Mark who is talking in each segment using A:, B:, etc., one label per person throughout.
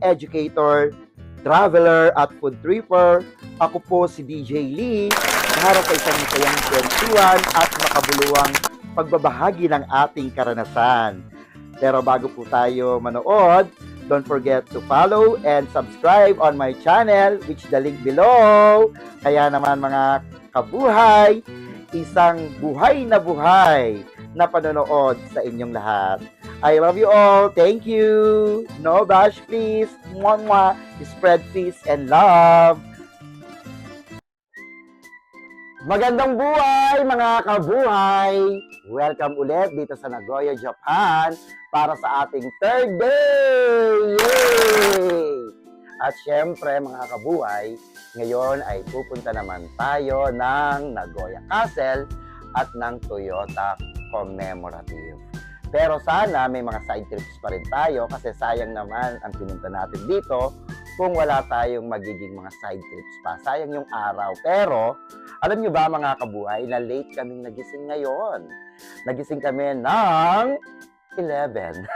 A: educator, traveler at food tripper. Ako po si DJ Lee, para sa isang masayang kwentuhan at makabuluhang pagbabahagi ng ating karanasan. Pero bago po tayo manood, don't forget to follow and subscribe on my channel, which the link below. Kaya naman mga kabuhay, isang buhay na panonood sa inyong lahat. I love you all. Thank you. No bash, please. Mwah, mwah. Spread peace and love. Magandang buhay, mga kabuhay! Welcome ulit dito sa Nagoya, Japan para sa ating third day! Yay! At syempre, mga kabuhay, ngayon ay pupunta naman tayo ng Nagoya Castle at ng Toyota Commemorative. Pero sana may mga side trips pa rin tayo kasi sayang naman ang pinunta natin dito kung wala tayong magiging mga side trips pa. Sayang yung araw. Pero, alam nyo ba mga kabuhay, na late kaming nagising ngayon. Nagising kami ng 11.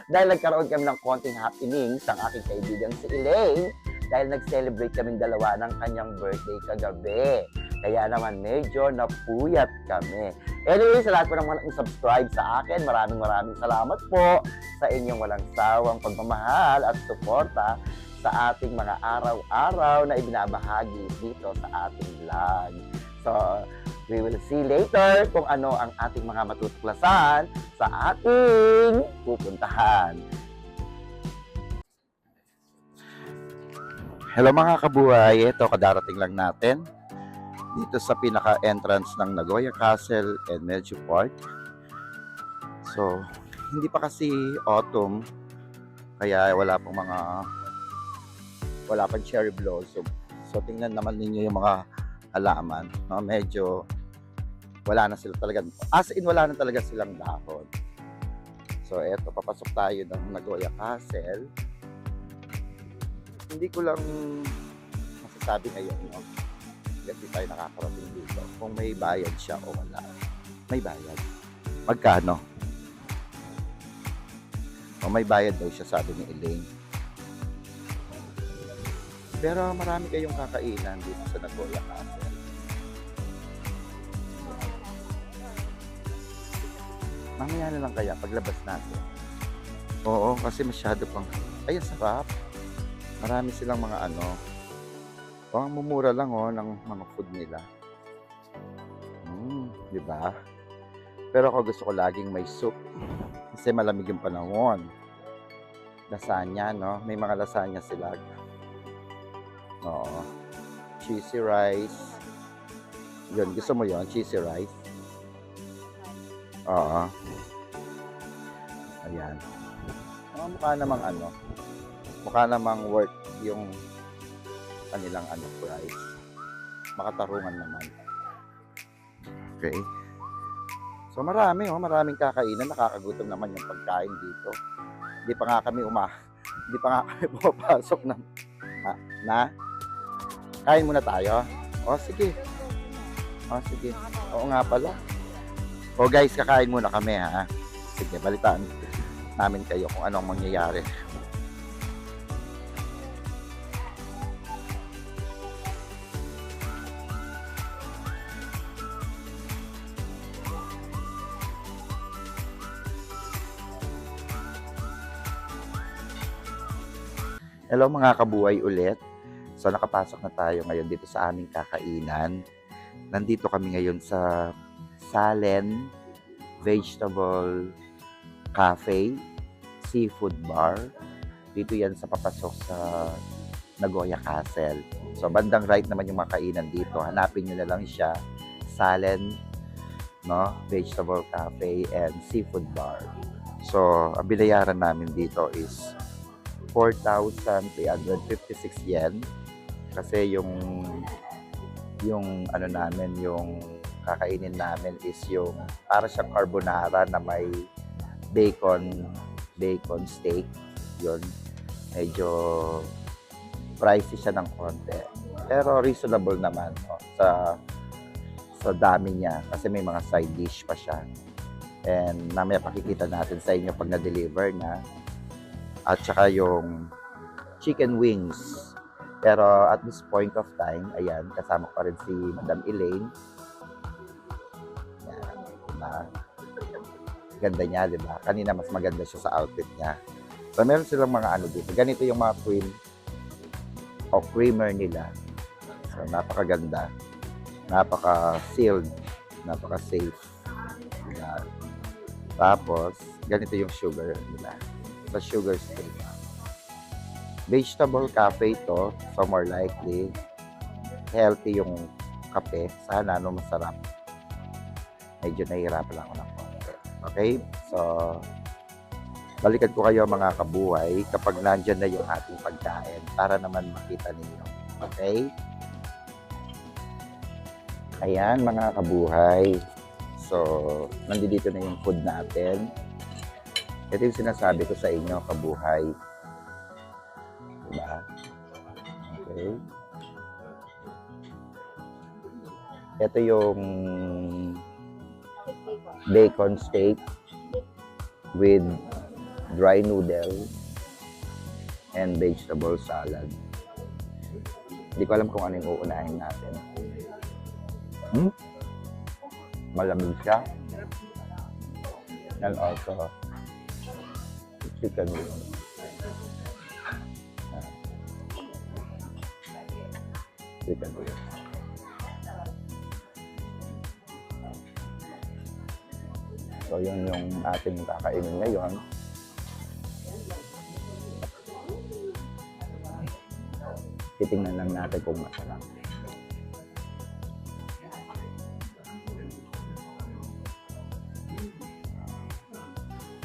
A: Dahil nagkaroon kami ng konting happenings ang aking kaibigan si Elaine dahil nag-celebrate kaming dalawa ng kanyang birthday kagabi. Kaya naman medyo napuyat kami. Anyway, sa lahat po ng mga nag-subscribe sa akin, maraming salamat po sa inyong walang sawang pagmamahal at suporta sa ating mga araw-araw na ibinabahagi dito sa ating vlog. So, we will see later kung ano ang ating mga matutuklasan sa ating pupuntahan. Hello mga kabuhay, ito kadarating lang natin dito sa pinaka-entrance ng Nagoya Castle and Medyo Park. So, hindi pa kasi autumn, kaya wala pang cherry blossom. So, tingnan naman ninyo yung mga halaman, no? Medyo wala na sila talaga. As in, wala na talaga silang dahon. So, eto, papasok tayo ng Nagoya Castle. Hindi ko lang masasabi ngayon, no? Kasi tayo nakakarating dito kung may bayad siya o wala. May bayad. Magkano? O may bayad daw siya, sabi ni Elaine. Pero marami kayong kakainan dito sa Nagoya Castle. Mamaya na lang kaya paglabas natin. Oo, kasi masyado pang... Ay, sarap. Marami silang mga ang mumura lang ng mga food nila. Di ba? Pero ako gusto ko laging may soup kasi malamig yung panahon. Lasagna, no? May mga lasagna sila. Oo. Cheesy rice. Yun, gusto mo yun? Cheesy rice? Oo. Ayan. Mukha namang worth yung kanilang price. Makatarungan naman. Okay. So maraming kakainan, nakakagutom naman yung pagkain dito. Hindi pa nga kami pumapasok na kain muna tayo. Sige. Sige. Oo nga pala. Guys, kakain muna kami ha. Sige, balitaan namin kayo kung anong mangyayari. Hello mga kabuhay ulit. So nakapasok na tayo ngayon dito sa aming kakainan. Nandito kami ngayon sa Salen Vegetable Cafe, Seafood Bar. Dito yan sa papasok sa Nagoya Castle. So bandang right naman yung mga kainan dito. Hanapin nyo na lang siya. Salen, no? Vegetable Cafe and Seafood Bar. So ang binayaran namin dito is 4,356 yen kasi yung namin, yung kakainin namin is yung para siyang carbonara na may bacon steak. Yun, medyo pricey siya ng konti pero reasonable naman, no? sa dami niya kasi may mga side dish pa siya and mamaya pakikita natin sa inyo pag na-deliver na. at saka yung chicken wings. Pero at this point of time, ayan, kasama ko rin si Madam Elaine. Ayan, diba? Ganda niya, diba? Kanina mas maganda siya sa outfit niya. So, meron silang mga ano dito. Ganito yung mga cream o creamer nila. So, napakaganda. Napaka-sealed. Napaka-safe. Ayan. Tapos, ganito yung sugar nila. Sa sugar stick. Vegetable cafe ito. So, more likely, healthy yung kape. Sana, no, masarap. Medyo nahihirapan lang ako ng konti. Okay? So, balikan ko kayo mga kabuhay kapag nandyan na yung ating pagkain para naman makita ninyo. Okay? Ayan mga kabuhay. So, nandito na yung food natin. Ito yung sinasabi ko sa inyo, kabuhay. Diba? Okay. Ito yung bacon steak with dry noodle and vegetable salad. Hindi ko alam kung ano yung uunahin natin. Malamig siya. And also, chicken wings. Chicken wings. So, yun yung ating kakainin ngayon. Titingnan lang natin kung masarap.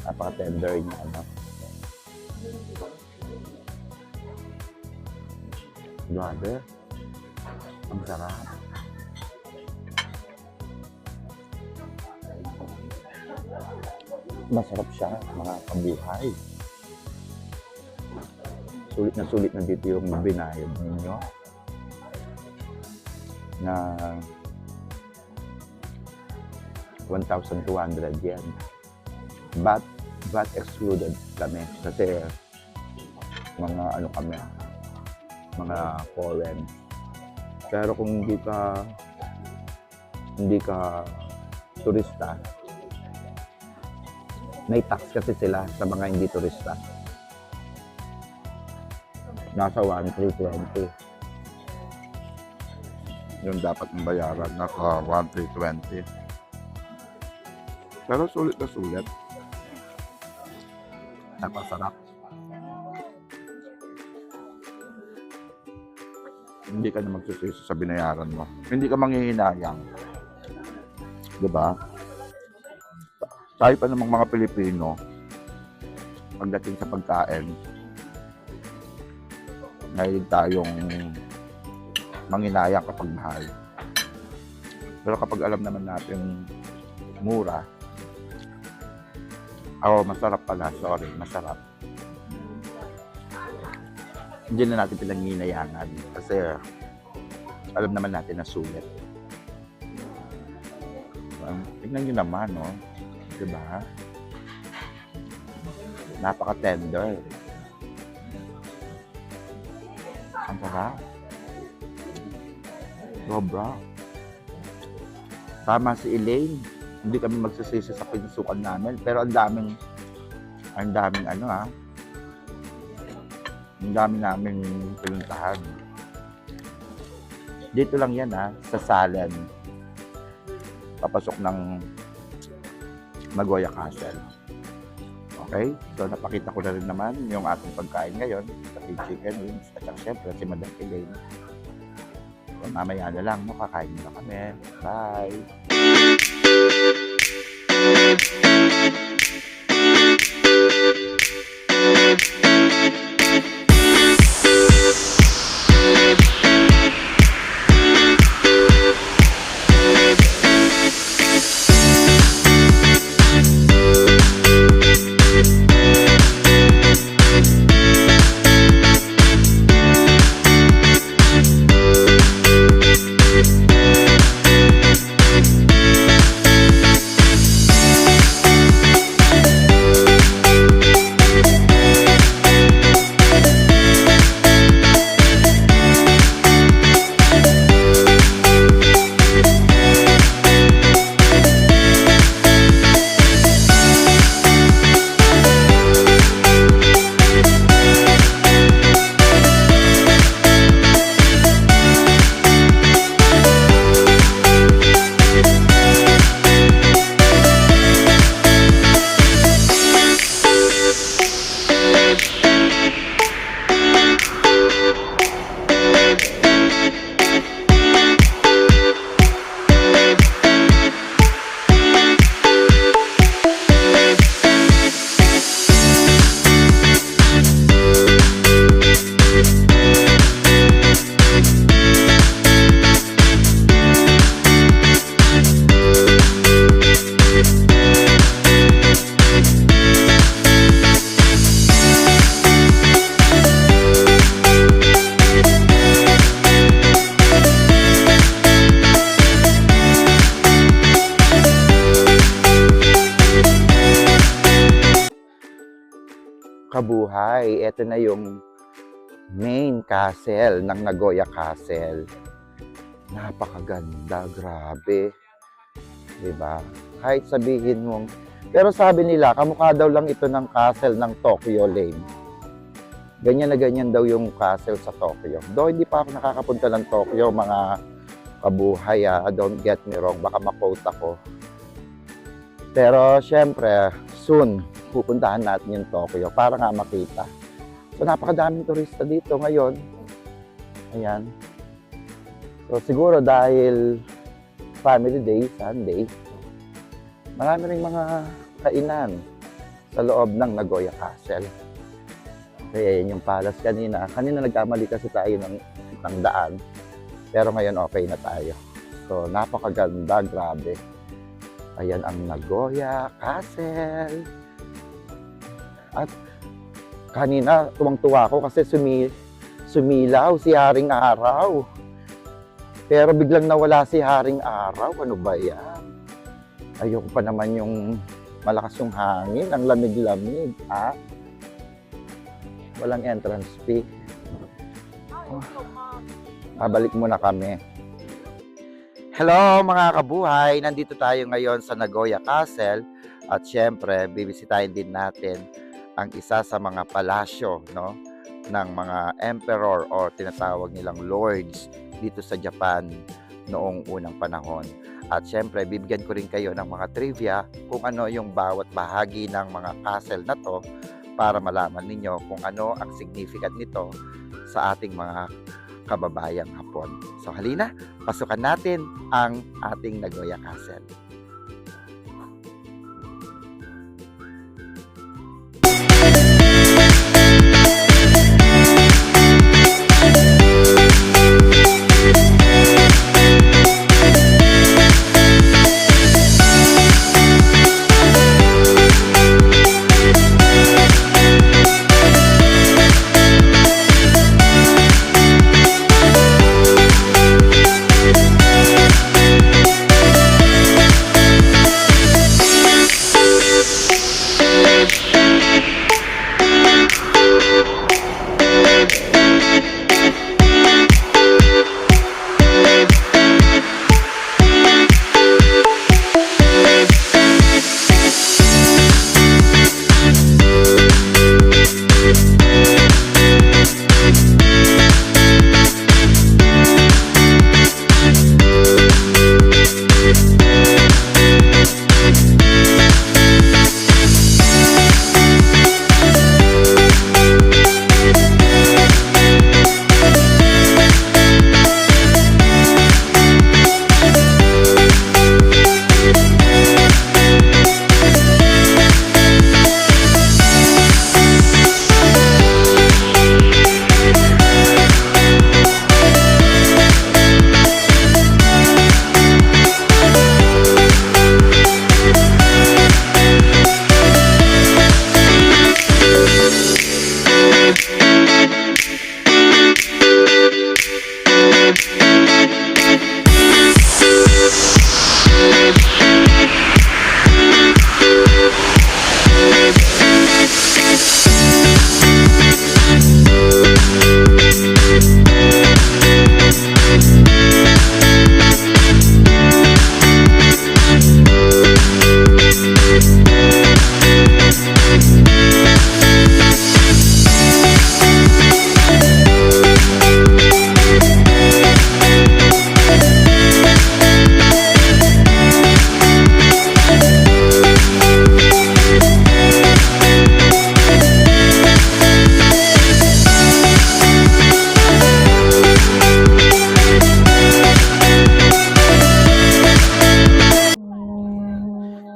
A: Napaka-tender niya, ano? Grabe. Ang sarap. Masarap siya, mga kabuhay. Sulit na dito yung binayad ninyo na 1,200 yan. But excluded kami kasi mga ano kami, mga foreign. Pero kung hindi ka turista, may tax kasi sila sa mga hindi turista. Nasa 1,320. Yung dapat ng bayaran, naka 1,320. Pero sulit na sulit. Napasarap. Hindi ka na magsusisi sa binayaran mo. Hindi ka manghihinayang. Diba? Tayo pa namang mga Pilipino, pagdating sa pagkain, mahilig tayong manghinayang kapag mahal. Pero kapag alam naman natin mura, masarap pala, sorry, masarap. Hindi na natin pinanghihinayangan kasi alam naman natin na sulit. Tingnan nyo naman, no? Diba? Napaka-tender. Ang sarap. Sobra. Tama si Elaine. Hindi kami magsasisi sa pinasukan namin. Pero ang daming ano ang dami namin pinuntahan. Dito lang yan sa Salen. Papasok ng Nagoya Castle. Okay? So, napakita ko na rin naman yung ating pagkain ngayon. Pati chicken wings. At syempre, si Madam Elaine. So, mamaya na lang, kakain na kami. Bye! kabuhay, ito na yung main castle ng Nagoya Castle. Napakaganda, grabe. Diba? Kahit sabihin mong, pero sabi nila, kamukha daw lang ito ng castle ng Tokyo Lane. Ganyan na ganyan daw yung castle sa Tokyo. Though hindi pa ako nakakapunta ng Tokyo, mga kabuhay, don't get me wrong, baka ma-quote ako. Pero syempre, soon, pupuntahan natin yung Tokyo para nga makita. So, napakadaming turista dito ngayon. Ayan. So, siguro dahil family day, Sunday, marami ring mga kainan sa loob ng Nagoya Castle. Kaya yan yung palace kanina. Kanina nagkamali kasi tayo ng daan. Pero ngayon okay na tayo. So, napakaganda, grabe. Ayan ang Nagoya Castle. At kanina, tuwang-tuwa ko kasi sumilaw si Haring Araw. Pero biglang nawala si Haring Araw. Ano ba yan? Ayoko pa naman yung malakas yung hangin, ang lamig-lamig. Walang entrance fee. Pabalik muna kami. Hello mga kabuhay! Nandito tayo ngayon sa Nagoya Castle. At syempre, bibisitahin din natin ang isa sa mga palasyo, no, ng mga emperor o tinatawag nilang lords dito sa Japan noong unang panahon. At syempre, bibigyan ko rin kayo ng mga trivia kung ano yung bawat bahagi ng mga castle na to para malaman ninyo kung ano ang significant nito sa ating mga kababayang Hapon. So halina, pasukan natin ang ating Nagoya Castle.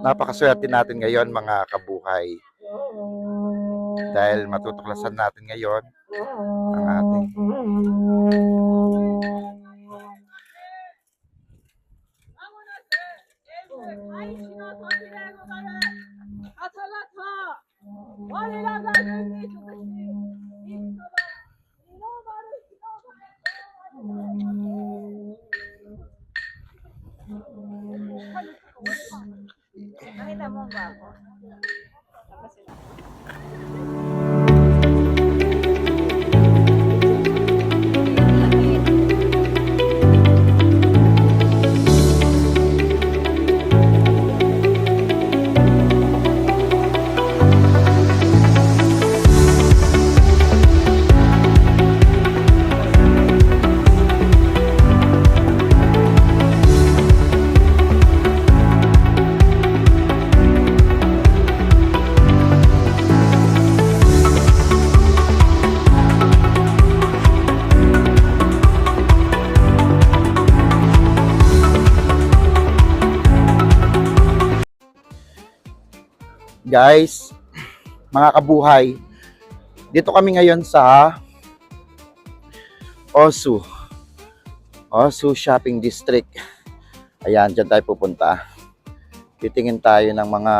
A: Napakaswerte natin ngayon mga kabuhay dahil matutuklasan natin ngayon ang ating
B: Nakita mo ba ako?
A: Guys, mga kabuhay, dito kami ngayon sa Osu Shopping District. Ayan, dyan tayo pupunta. Titingin tayo ng mga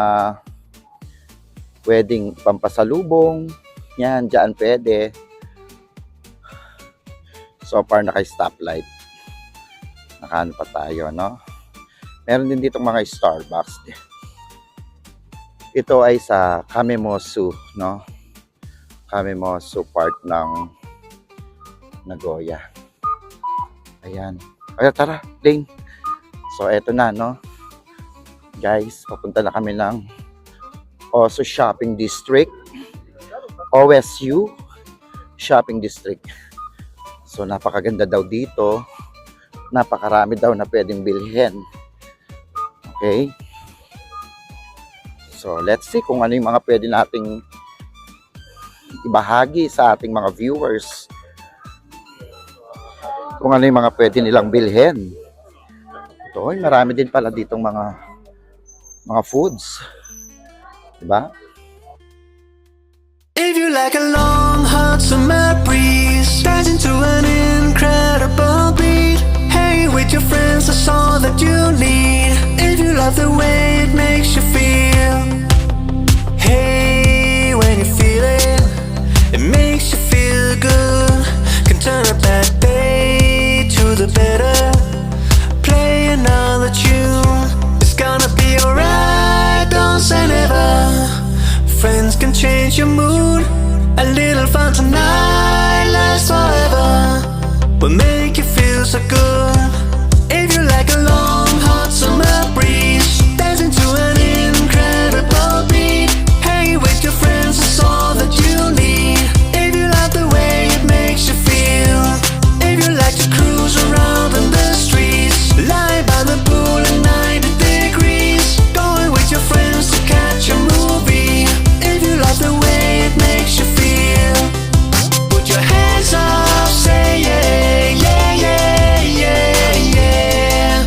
A: pwedeng pampasalubong. Yan, dyan pwede. So far, naka-stoplight. Nakaano pa tayo, no? Meron din ditong mga Starbucks. Ito ay sa Kamemosu, no? Kamemosu part ng Nagoya. Ayan. Ay, tara, Ding. So, eto na, no? Guys, papunta na kami ng Osu Shopping District. OSU Shopping District. So, napakaganda daw dito. Napakarami daw na pwedeng bilhin. Okay? So, let's see kung ano yung mga pwede nating ibahagi sa ating mga viewers. Kung ano yung mga pwede nilang bilhin. Ito, marami din pala ditong mga foods. Diba?
B: If you like a long hot summer breeze, dance into an incredible beat. Hey, with your friends, that's all that you need. If you love the way it makes you feel. Hey, when you feel it, it makes you feel good. Can turn a bad day to the better. Play another tune. It's gonna be alright, don't say never. Friends can change your mood. A little fun tonight lasts forever. Will make you feel so good. If you like a long hot summer breeze, dancing to an incredible beat. Hey, with your friends, that's all that you need. If you like the way it makes you feel. If you like to cruise around in the streets, lie by the pool at 90 degrees, going with your friends to catch a movie. If you love the way it makes you feel, put your hands up, say yeah, yeah, yeah, yeah, yeah.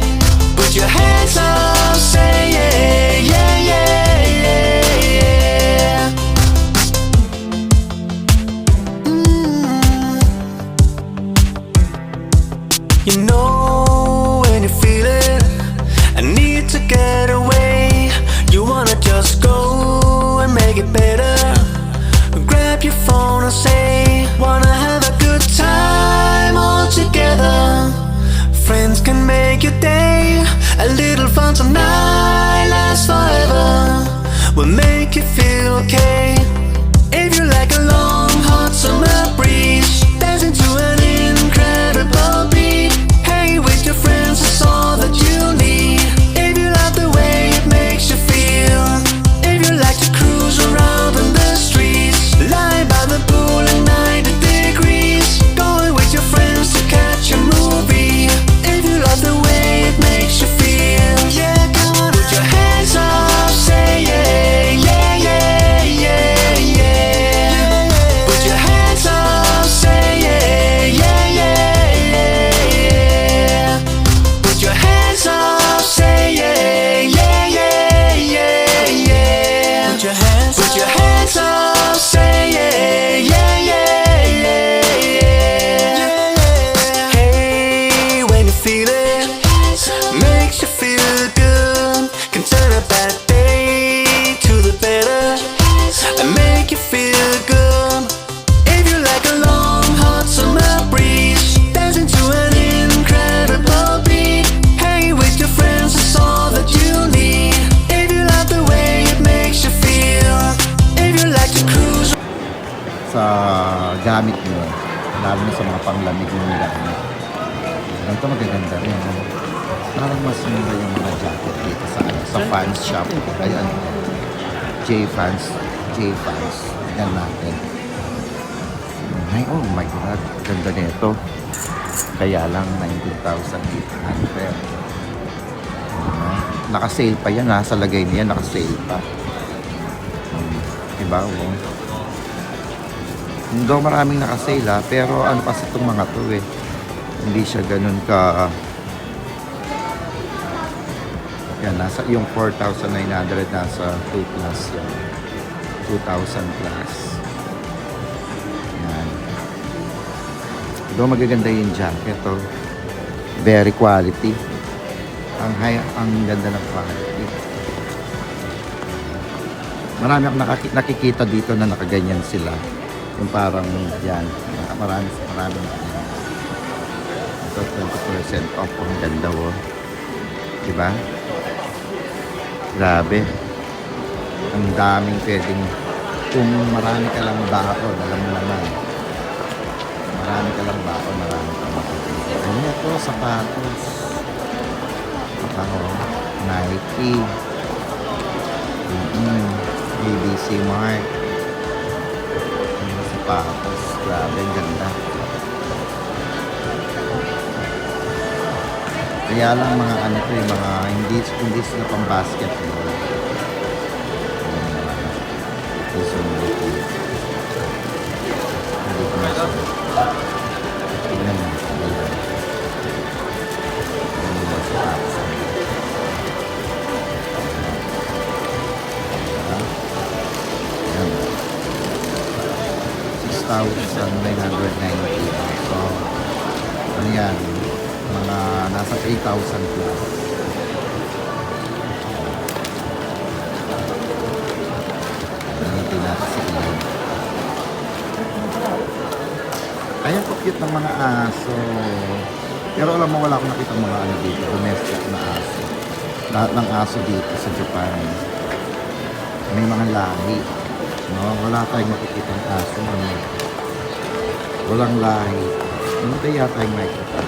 B: Put your hands up, say yeah, yeah, yeah, yeah, yeah. You know when you feel it, I need to get away. You wanna just go and make it better. Grab your phone and say, wanna have a good time all together. Friends can make your day. A little fun tonight lasts forever. Will make you feel okay. If you like a long hot summer breeze, dancing to an incredible beat. Hey, with your friends, that's all that you need. If you love the way it makes you feel. If you like to cruise around in the streets, lie by the pool at 90 degrees, going with your friends to catch a movie. If you love the way it makes you feel, yeah, come on, put your hands up, say yeah, yeah, yeah, yeah, yeah. Put your hands up, say yeah, yeah, yeah, yeah, yeah. Put your hands up, say yeah, yeah, yeah, yeah, yeah. Put your hands up, say yeah, yeah, yeah, yeah, yeah. Hey, when you feel it, makes you feel good. Can turn a bad day to the better and make you feel good. If you like a long hot summer breeze, dancing to an incredible beat. Hey, with your friends, that's all that you need. If you love the way it makes you feel. If you like to cruise
A: Sa gamit nyo, lalo na sa mga panglamig ng gamit. Ito magaganda rin. No? Parang mas mura yung mga jacket dito sa fans shop. Ayan. J-Fans. Yan natin. Ay, oh my God. Ganda nito. Kaya lang 19,800. Naka-sale pa yan ha. Sa lagay niya, naka-sale pa. Diba? Oh. Hindi daw maraming naka-sale ha. Pero ano kasi itong mga to eh. Hindi siya ganun ka Yan, nasa yung 4,900 nasa 2 plus yan. 2,000 plus. Yan. Ito magaganda yung jacket to. Very quality. Ang ganda ng quality. Marami akong nakikita dito na nakaganyan sila. Yung parang yan. Marami na yan. Ito 20% off. Ang ganda oh. Diba? Grabe. Ang daming pwedeng, kung marami ka lang baon, alam mo naman. Marami ka lang baon, marami ka makikita. Ano ito? Sapatos. Sapatos. Nike. ABC Mart. Ano sapatos. Grabe, ang ganda. Kaya lang mga ano to, yung mga hindi sila pang basketball. Ito sumulito. Hindi ko masabi. Tingnan mo. Ano ba sa taas? Ayan. 6,990. So, ano yan? Mga nasa 8,000 plus. Nangiti natin si Ilan. Ayan po cute ng mga aso. Pero alam mo, wala akong nakita mga ano dito, domestic na aso. Lahat ng aso dito sa Japan may mga lahi. No? Wala tayong makikita ng aso. Walang lahi. Ano kaya tayong makikita?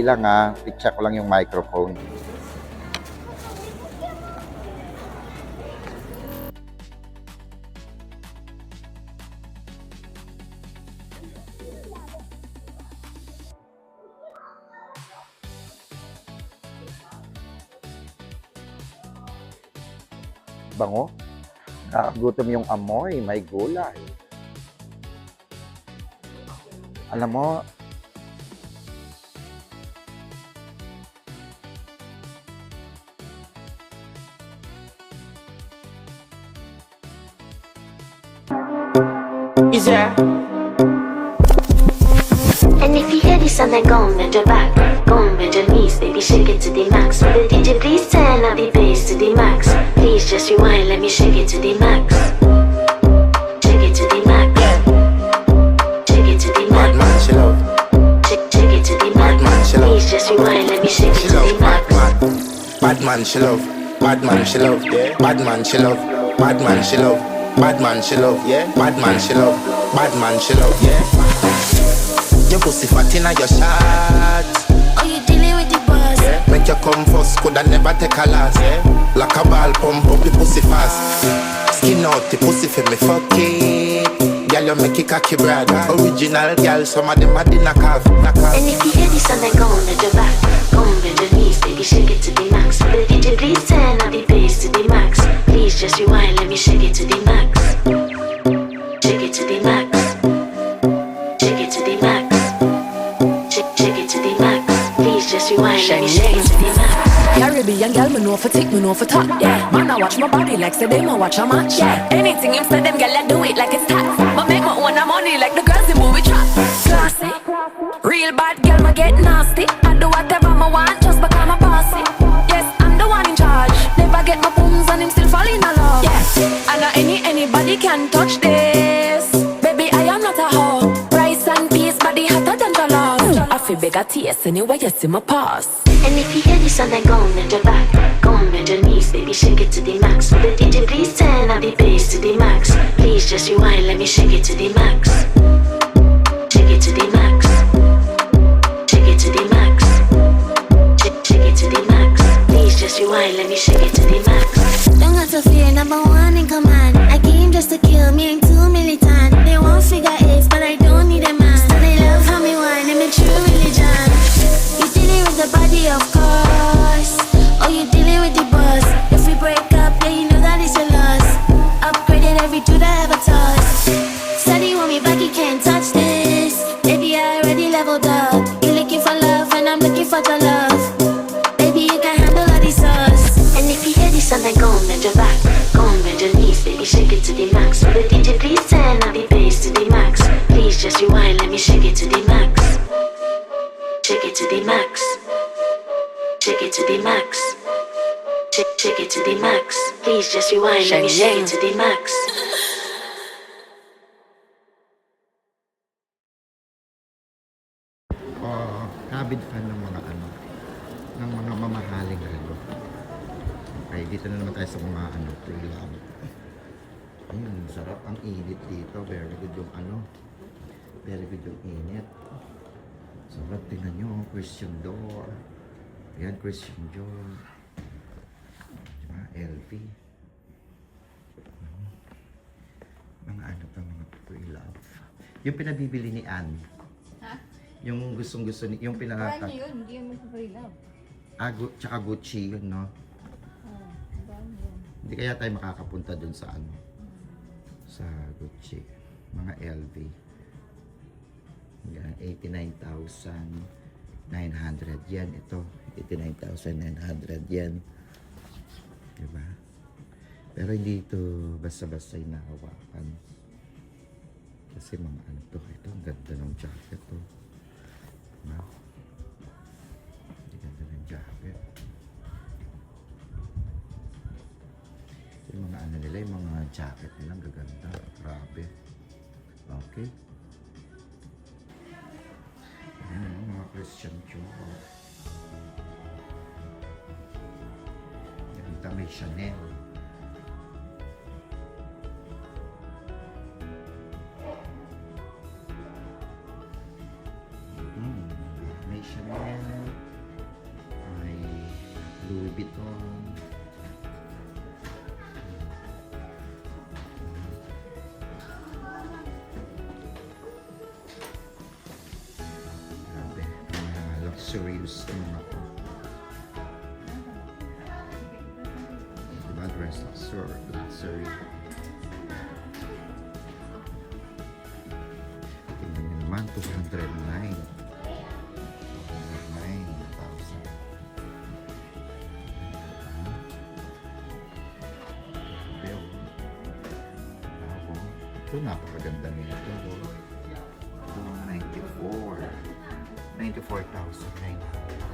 A: Lang i-check ko lang yung microphone. Bango. Nakakagutom yung amoy, may gulay. Alam mo,
C: Is there?
D: And if you hear this song, then go and bend your back. Go and bend your knees, baby, shake it to the max. Will the DJ please turn up the bass to the max? Please just rewind, let me shake it to the max. Shake it to the max. Shake it to the
C: Bad
D: max.
C: man, she love.
D: Shake it to the
C: Bad man,
D: max.
C: she love.
D: Please just rewind, let me shake
C: She
D: it to the
C: love. Bad
D: max.
C: man. Bad man, she love. Bad man, she love. Yeah. Bad man, she love. Bad man, she love. Bad man, she love. Yeah. Bad man, she love. Bad man, she love. Yeah. Your pussy fat inna your shot.
D: Oh, you dealing with the boss?
C: Yeah. Make you come first, coulda never take a last. Yeah. Like a ball, pump up the pussy fast. Skin out the pussy for me, fuck it. Girl, you make it cocky brad. Original girl, some of them are the knockoff.
D: And if you hear this song, then go and bend your back. Go and bend your knees, baby, shake it to the max. Will the DJ please turn up the bass to the max? Please just rewind, let me shake it to the max. Shake it to the max. Shake it to the max. Shake it to the max. Please just rewind, let me shake it to the max.
E: Caribbean girl, me know for tick, me know for top. Yeah, man, I watch my body like say they ma watch a match. Yeah, anything him say them girl, I do it like it's tax. But make my own money like the girls in movie trap. Classy, real bad girl, ma get nasty. I do whatever I want just because I'm bossy. Yes, I'm the one in charge. Never get my booms and him still fall in love. Yeah, and not anybody can touch this. Baby, I am not a hoe. Rice and peas, body hotter than jollof. I feel bigger taste anyway, you see my pass.
D: And if you hear this song, then go and bend your back. Go and bend your knees, baby, shake it to the max. Will the DJ please turn up the bass to the max? Please just rewind, let me shake it to the max. Shake it to the max. Shake it to the max. Shake it to the max. Please just rewind, let me shake it to the max.
F: Don't got to fear, number one in command. I came just to kill me, ain't too militant. They won't figure eight, but I don't need a man. So they love how me whine, I'm a true religion. You dealing with the body, of course. Oh, you dealing with the boss. If we break up, yeah, you know that it's a loss. Upgraded every dude I ever touched. Steady want me back, you can't touch this.
D: it to the max. Shake it to the max. Shake it to the max. Please just rewind, let me shake it to the max.
A: Avid fan ng mga ano, ng mga mamahaling relo. Okay, dito na naman tayo sa mga ano, pre-love. Sarap ang init dito. Very good yung ano. Very good yung init. Sarap, tingnan nyo, Christian Dior. Ayan, Christian Dior. Diba? LV. Mga ano pa, mga pre-love. Yung pinabibili ni Anne.
G: Ha?
A: Yung gustong-gusto ni, yung
G: Brand
A: pinaka...
G: niya yun, hindi yung mag-pre-love.
A: Tsaka Gucci yun, no?
G: Brand yun.
A: Hindi kaya tayo makakapunta dun sa ano? Sa Gucci. Mga LV. Yan, 89,900 yen. Ito, 89,900 yen. Diba? Pero hindi ito basta-basta yung nahawakan. Kasi mga ano to. Ito, ang ganda ng jacket to. Diba? Ang ganda ng jacket. Yung mga ano nila, yung mga jacket nila, ang gaganda. Grabe. Okay. Ayan, mga Christian Dior. Ganda, may Chanel. May Chanel. May Louis Vuitton. Grabe, mga luxurious na mga to. Diba, dress luxury. Tingnan nyo naman, 209. 209,000. Grabe, oh. Bravo. Ito, napakaganda nito. 94,900.